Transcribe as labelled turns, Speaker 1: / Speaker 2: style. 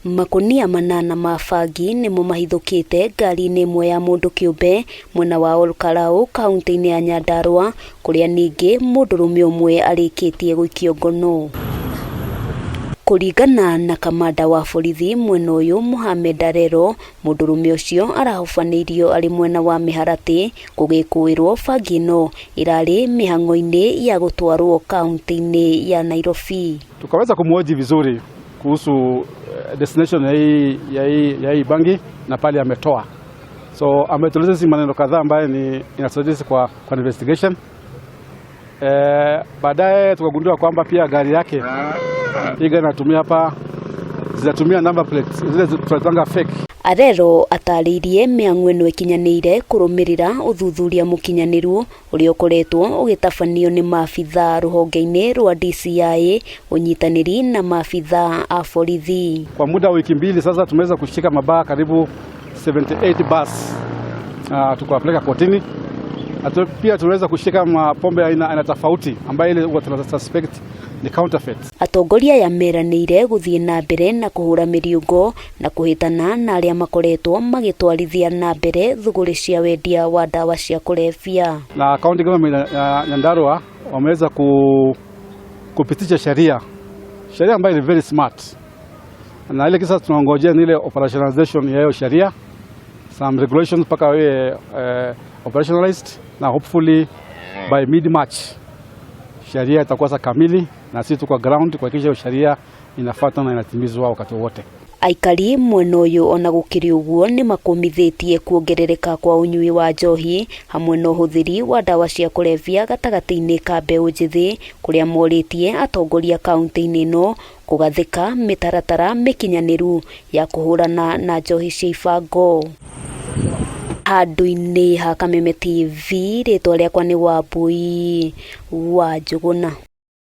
Speaker 1: Makunia manana ma bangi nimo mahithukite ngari-ini imwe ya mundu kiumbe mwena wa Olkalau kaunti-ini ya Nyandarua, kuria ningi mundurume umwe arikitie guikio ngono. Kuringana na kamanda wa borithi mwena uyu Mohamed Arero, mundurume ucio arahubanirio ari mwena wa Miharati gugikuirwo bangi no irari mihango-ini ya gutwarwo kaunti-ini ya Nairobi.
Speaker 2: Tukaweza kumhoji vizuri kuhusu destination ya hii bangi na pale ametoa. So ametueleza maneno kadhaa ambayo inasaidia kwa investigation. Baadaye tukagundua kwamba pia gari yake iga inatumia hapa zinatumia number plates zile tunatanga fake.
Speaker 1: Arero ataririe mihango ino ikinyanire kurumirira uthuthuria mukinyaniru uria ukoretwo ugitabanio ni maabitha ruhonge-ini rwa DCI unyitaniri na maabitha a borithi.
Speaker 2: Kwa muda wa wiki mbili sasa tumeweza kushika mabaa karibu 78 bus tukawapeleka kotini. Pia tunaweza kushika mapombe aina tofauti ambayo ile tuna suspect ni counterfeit.
Speaker 1: Atongoria ya meranire guthie na mbere na kuhura miriungo na kuhitana na aria makoretwo magitwarithia na mbere thuguri cia wendia wa dawa cia kulevya.
Speaker 2: Na county government ya Nyandarua wameweza kupitisha sheria ambayo ni very smart. Na ile kisa tunaongojea ni ile operationalization ya hiyo sheria, some regulations paka operationalized, na hopefully by mid-March sheria itakuwa kamili na sisi tuko ground kuhakikisha sheria inafuatwa na inatimizwa wakati wote.
Speaker 1: Aikari mwena uyu ona gukiri uguo ni makumithitie kuongerereka kwa unyui wa njohi hamwe na uhuthiri wa dawa cia kulevya gatagati-ini ka mbeu njithi, kuria moritie atongoria kaunti-ini ino kugathika mitaratara mikinyaniru ya kuhurana na njohi cia ibango. Handu-ini ha Kameme TV, ritwa riakwa ni Wambui wa Njuguna.